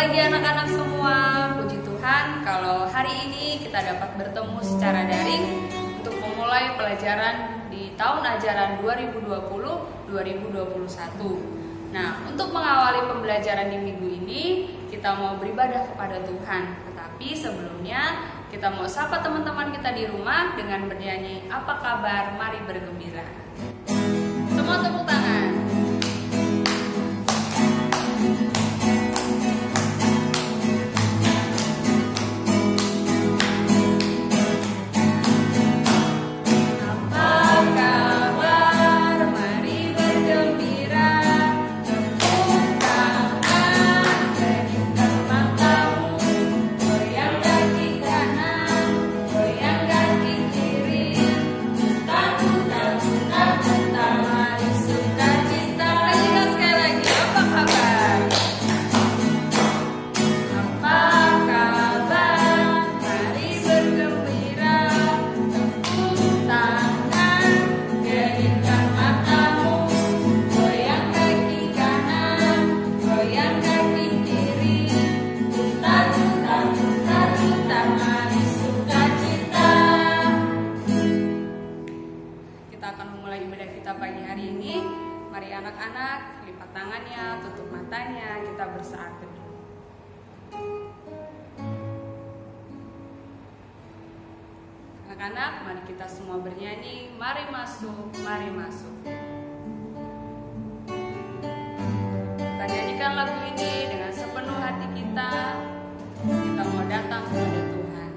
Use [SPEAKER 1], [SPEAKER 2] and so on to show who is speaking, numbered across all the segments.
[SPEAKER 1] pagi anak-anak semua, puji Tuhan kalau hari ini kita dapat bertemu secara daring untuk memulai pelajaran di tahun ajaran 2020-2021. Nah, untuk mengawali pembelajaran di minggu ini, kita mau beribadah kepada Tuhan. Tetapi sebelumnya, kita mau sapa teman-teman kita di rumah dengan bernyanyi Apa Kabar, Mari Bergembira. Semua tepuk tangan. Anak-anak, lipat tangannya, tutup matanya, kita bersaat teduh. Anak-anak, mari kita semua bernyanyi, mari masuk, mari masuk. Kita nyanyikan lagu ini dengan sepenuh hati kita mau datang kepada Tuhan.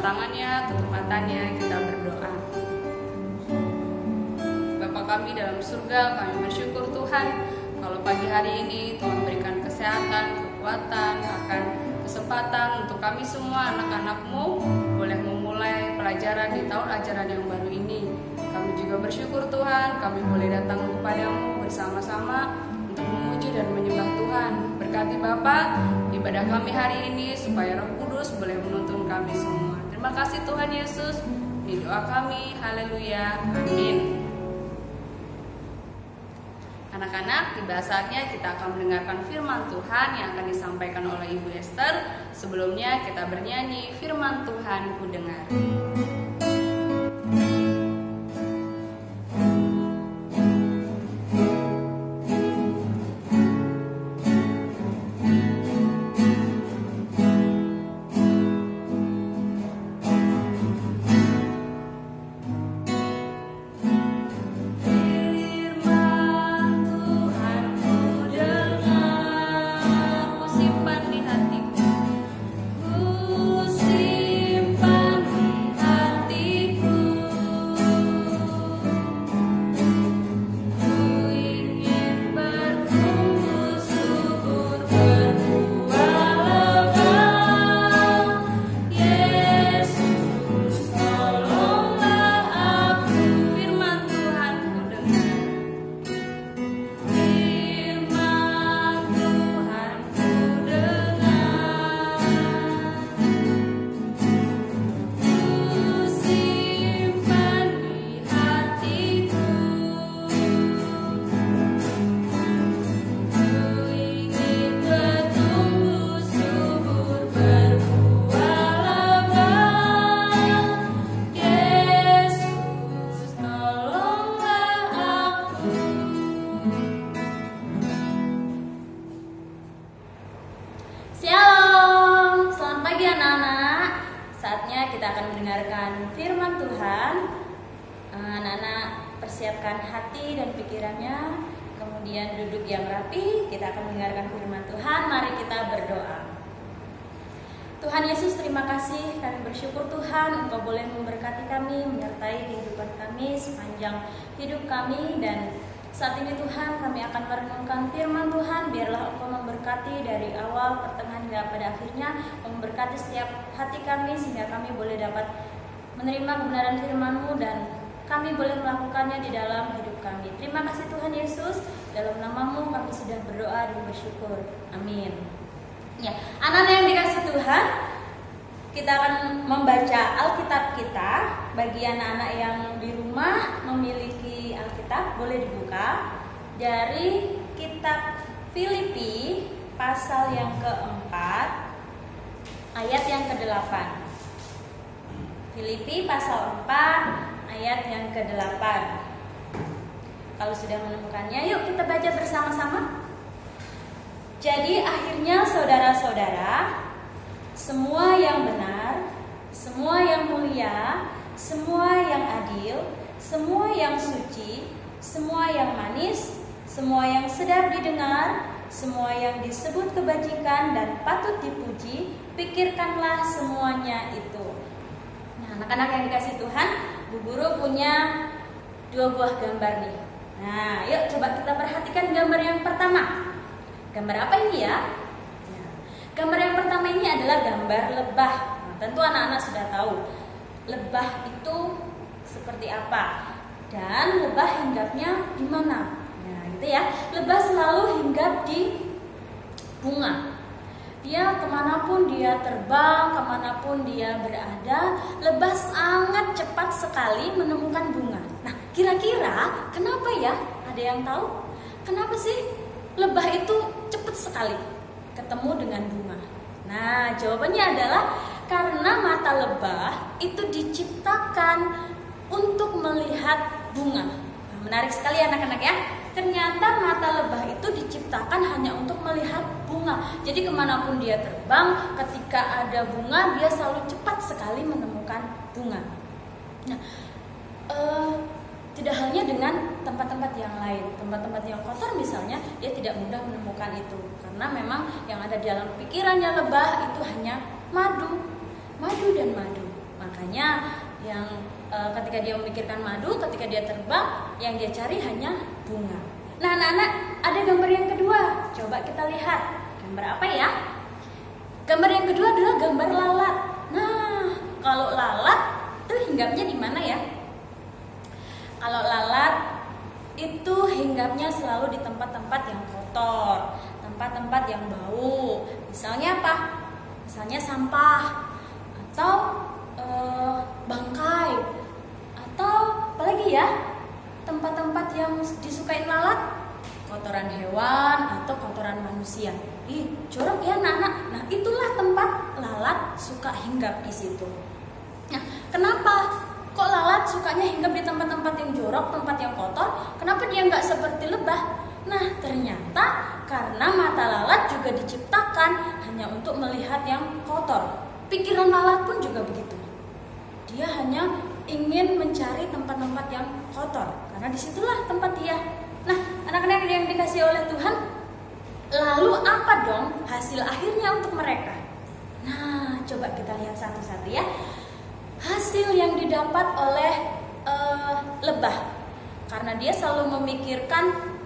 [SPEAKER 1] Tangannya, tutup matanya, kita berdoa. Bapa kami dalam surga, kami bersyukur Tuhan kalau pagi hari ini Tuhan berikan kesehatan, kekuatan, akan kesempatan untuk kami semua anak-anak-Mu boleh memulai pelajaran di tahun ajaran yang baru ini. Kami juga bersyukur Tuhan, kami boleh datang kepada-Mu bersama-sama untuk memuji dan menyembah Tuhan. Berkati Bapa ibadah kami hari ini supaya Roh Kudus boleh menuntun kami semua. Terima kasih Tuhan Yesus, ini doa kami, haleluya, amin. Anak-anak, tiba saatnya kita akan mendengarkan firman Tuhan yang akan disampaikan oleh Ibu Esther. Sebelumnya kita bernyanyi, firman Tuhan ku dengar.
[SPEAKER 2] Simpan di mempersiapkan hati dan pikirannya, kemudian duduk yang rapi. Kita akan mendengarkan firman Tuhan. Mari kita berdoa. Tuhan Yesus, terima kasih. Kami bersyukur Tuhan, Engkau boleh memberkati kami, menyertai kehidupan kami sepanjang hidup kami. Dan saat ini Tuhan, kami akan merenungkan firman Tuhan. Biarlah Engkau memberkati dari awal, pertengahan, hingga pada akhirnya. Memberkati setiap hati kami sehingga kami boleh dapat menerima kebenaran firman-Mu dan kami boleh melakukannya di dalam hidup kami. Terima kasih Tuhan Yesus. Dalam nama-Mu kami sudah berdoa dan bersyukur. Amin. Ya, anak-anak yang dikasih Tuhan, kita akan membaca Alkitab kita. Bagi anak-anak yang di rumah memiliki Alkitab, boleh dibuka dari kitab Filipi pasal yang keempat, ayat yang ke-8. Filipi pasal 4, ayat yang ke-8. Kalau sudah menemukannya, yuk kita baca bersama-sama. Jadi akhirnya saudara-saudara, semua yang benar, semua yang mulia, semua yang adil, semua yang suci, semua yang manis, semua yang sedap didengar, semua yang disebut kebajikan dan patut dipuji, pikirkanlah semuanya itu. Nah, anak-anak yang dikasih Tuhan, Bu Guru punya 2 buah gambar nih. Nah, yuk coba kita perhatikan gambar yang pertama. Gambar apa ini ya? Gambar yang pertama ini adalah gambar lebah. Nah, tentu anak-anak sudah tahu lebah itu seperti apa dan lebah hinggapnya di mana. Nah, gitu ya. Lebah selalu hinggap di bunga. Dia kemanapun dia terbang, kemanapun dia berada, lebah sangat cepat sekali menemukan bunga. Nah, kira-kira kenapa ya? Ada yang tahu? Kenapa sih lebah itu cepat sekali ketemu dengan bunga? Nah, jawabannya adalah karena mata lebah itu diciptakan untuk melihat bunga. Nah, menarik sekali anak-anak ya. Ternyata mata lebah itu diciptakan hanya untuk melihat bunga. Jadi kemanapun dia terbang, ketika ada bunga, dia selalu cepat sekali menemukan bunga. Nah, tidak halnya dengan tempat-tempat yang lain. Tempat-tempat yang kotor misalnya, dia tidak mudah menemukan itu. Karena memang yang ada di dalam pikirannya lebah itu hanya madu dan madu. Makanya yang ketika dia memikirkan madu, ketika dia terbang, yang dia cari hanya bunga. Nah, anak-anak, ada gambar yang kedua. Coba kita lihat. Gambar apa ya? Gambar yang kedua adalah gambar lalat. Nah, kalau lalat itu hinggapnya di mana ya? Kalau lalat itu hinggapnya selalu di tempat-tempat yang kotor, tempat-tempat yang bau. Misalnya apa? Misalnya sampah atau bangkai, atau apalagi ya, tempat-tempat yang disukain lalat, kotoran hewan atau kotoran manusia. Ih, jorok ya anak-anak. Nah, itulah tempat lalat suka hinggap di situ. Nah, kenapa kok lalat sukanya hinggap di tempat-tempat yang jorok, tempat yang kotor? Kenapa dia nggak seperti lebah? Nah, ternyata karena mata lalat juga diciptakan hanya untuk melihat yang kotor. Pikiran lalat pun juga begitu. Dia hanya ingin mencari tempat-tempat yang kotor, karena disitulah tempat dia. Nah, anak-anak yang dikasih oleh Tuhan, lalu apa dong hasil akhirnya untuk mereka? Nah, coba kita lihat satu-satu ya. Hasil yang didapat oleh lebah, karena dia selalu memikirkan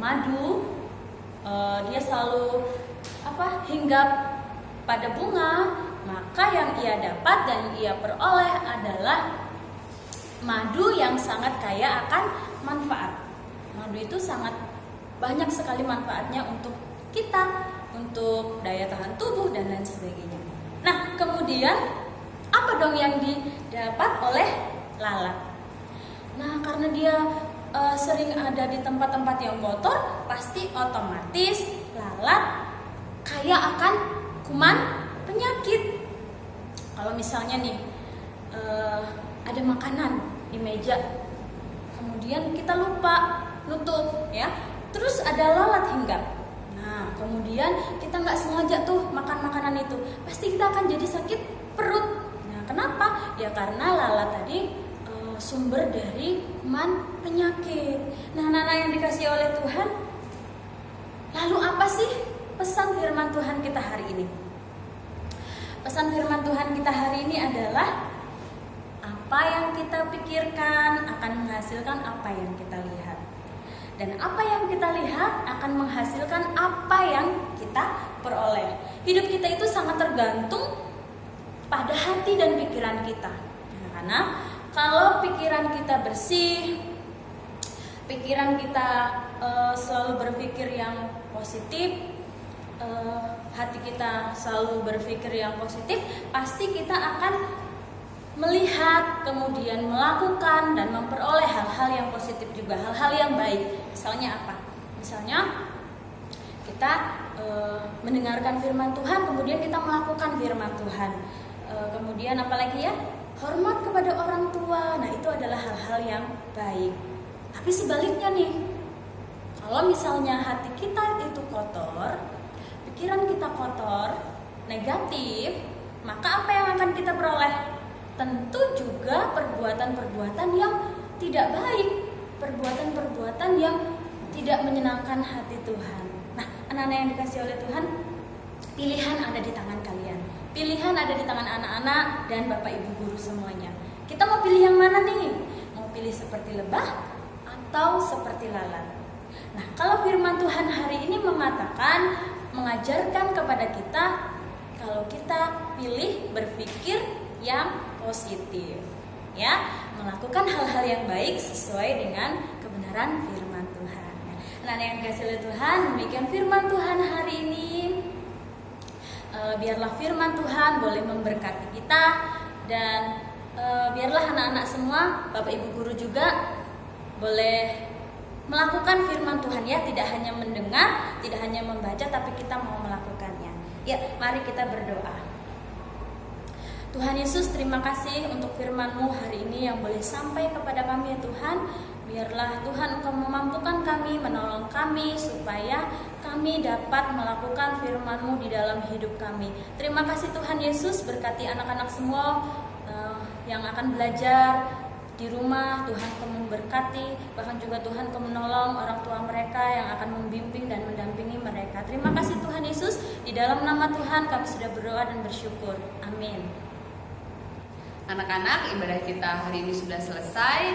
[SPEAKER 2] madu, dia selalu hinggap pada bunga, maka yang ia dapat dan ia peroleh adalah madu yang sangat kaya akan manfaat. Madu itu sangat banyak sekali manfaatnya untuk kita, untuk daya tahan tubuh dan lain sebagainya. Nah, kemudian apa dong yang didapat oleh lalat? Nah, karena dia sering ada di tempat-tempat yang kotor, pasti otomatis lalat kaya akan kuman penyakit. Kalau misalnya nih ada makanan di meja, kemudian kita lupa nutup ya, terus ada lalat hinggap. Nah, kemudian kita nggak sengaja tuh makan makanan itu, pasti kita akan jadi sakit perut. Nah, kenapa? Ya karena lalat tadi sumber dari kuman penyakit. Nah, anak-anak yang dikasihi oleh Tuhan, lalu apa sih pesan firman Tuhan kita hari ini? Pesan firman Tuhan kita hari ini adalah apa yang kita pikirkan akan menghasilkan apa yang kita lihat. Dan apa yang kita lihat akan menghasilkan apa yang kita peroleh. Hidup kita itu sangat tergantung pada hati dan pikiran kita. Karena kalau pikiran kita bersih, pikiran kita selalu berpikir yang positif, hati kita selalu berpikir yang positif, pasti kita akan melihat, kemudian melakukan dan memperoleh hal-hal yang positif juga, hal-hal yang baik. Misalnya apa? Misalnya kita mendengarkan firman Tuhan, kemudian kita melakukan firman Tuhan. Kemudian apalagi ya? Hormat kepada orang tua. Nah, itu adalah hal-hal yang baik. Tapi sebaliknya nih, kalau misalnya hati kita itu kotor, pikiran kita kotor, negatif, maka apa yang akan kita peroleh? Tentu juga perbuatan-perbuatan yang tidak baik, perbuatan-perbuatan yang tidak menyenangkan hati Tuhan. Nah, anak-anak yang dikasihi oleh Tuhan, pilihan ada di tangan kalian. Pilihan ada di tangan anak-anak dan Bapak Ibu guru semuanya. Kita mau pilih yang mana nih? Mau pilih seperti lebah atau seperti lalat? Nah, kalau firman Tuhan hari ini mengatakan, mengajarkan kepada kita, kalau kita pilih berpikir yang positif, ya, melakukan hal-hal yang baik sesuai dengan kebenaran firman Tuhan. Nah, yang dikasihi oleh Tuhan, demikian firman Tuhan hari ini. Biarlah firman Tuhan boleh memberkati kita, dan biarlah anak-anak semua, Bapak Ibu guru juga boleh melakukan firman Tuhan, ya, tidak hanya mendengar, tidak hanya membaca, tapi kita mau melakukannya. Ya, mari kita berdoa. Tuhan Yesus, terima kasih untuk firman-Mu hari ini yang boleh sampai kepada kami, ya Tuhan. Biarlah Tuhan Engkau memampukan kami, menolong kami, supaya kami dapat melakukan firman-Mu di dalam hidup kami. Terima kasih Tuhan Yesus, berkati anak-anak semua yang akan belajar di rumah. Tuhan Engkau memberkati, bahkan juga Tuhan Engkau menolong orang tua mereka yang akan membimbing dan mendampingi mereka. Terima kasih Tuhan Yesus, di dalam nama Tuhan kami sudah berdoa dan bersyukur. Amin.
[SPEAKER 1] Anak-anak, ibadah kita hari ini sudah selesai.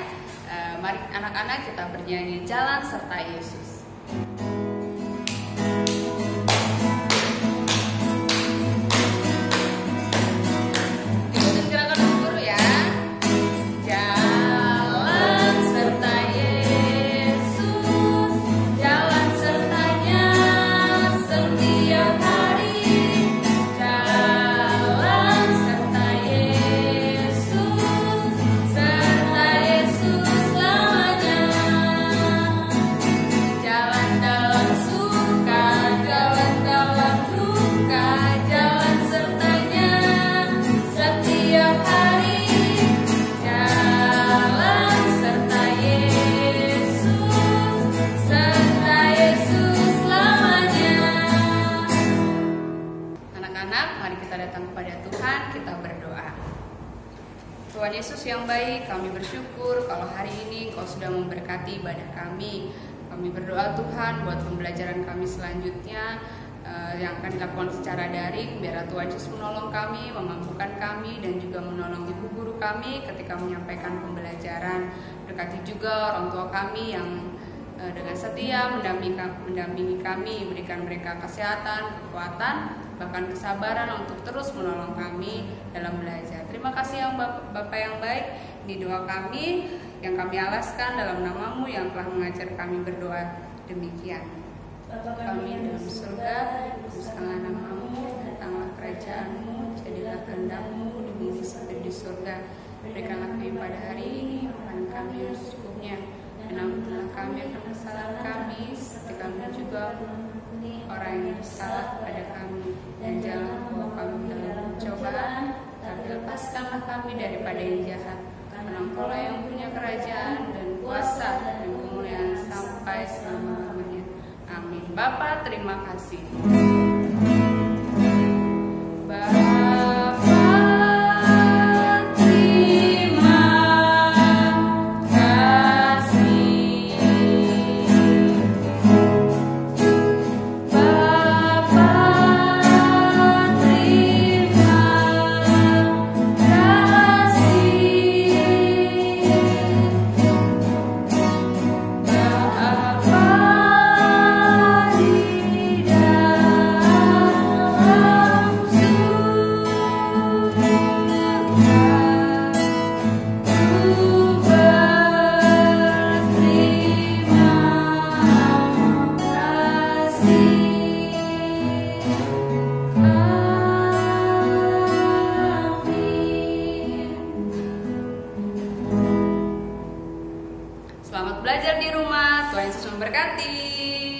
[SPEAKER 1] Mari anak-anak kita bernyanyi Jalan Serta Yesus. Ikutin gerakan guru ya. Jalan serta Yesus, jalan sertanya setiap hari. Jalan serta Yesus, serta Yesus selamanya. Jalan dalam suka, jalan dalam duka, jalan sertanya setiap hari. Jalan serta Yesus selamanya. Anak-anak, mari kita datang kepada Tuhan, kita berdoa. Tuhan Yesus yang baik, kami bersyukur kalau hari ini Engkau sudah memberkati ibadah kami. Kami berdoa Tuhan buat pembelajaran kami selanjutnya yang akan dilakukan secara daring. Biarlah Tuhan Yesus menolong kami, memampukan kami, dan juga menolong ibu guru kami ketika menyampaikan pembelajaran. Berkati juga orang tua kami yang dengan setia mendampingi kami, berikan mereka kesehatan, kekuatan, bahkan kesabaran untuk terus menolong kami dalam belajar. Terima kasih yang Bapak yang baik. Ini doa kami yang kami alaskan dalam nama-Mu yang telah mengajar kami berdoa. Demikian. Bapa kami dalam surga, kuduskanlah nama-Mu, datanglah kerajaan-Mu, jadilah kehendak-Mu di bumi seperti di surga. Berikanlah kami pada hari ini makan kami yang secukupnya, dan ampunilah kami akan kesalahan kami, seperti kami juga orang yang bersalah kepada kami, dan jangan membawa kami dalam pencobaan, tapi lepaskanlah kami daripada yang jahat. Karena Engkau-lah yang punya kerajaan dan kuasa dan kemuliaan sampai selama-lamanya. Amin. Bapa, terima kasih. Bapa, terima Tuhan Yesus memberkati.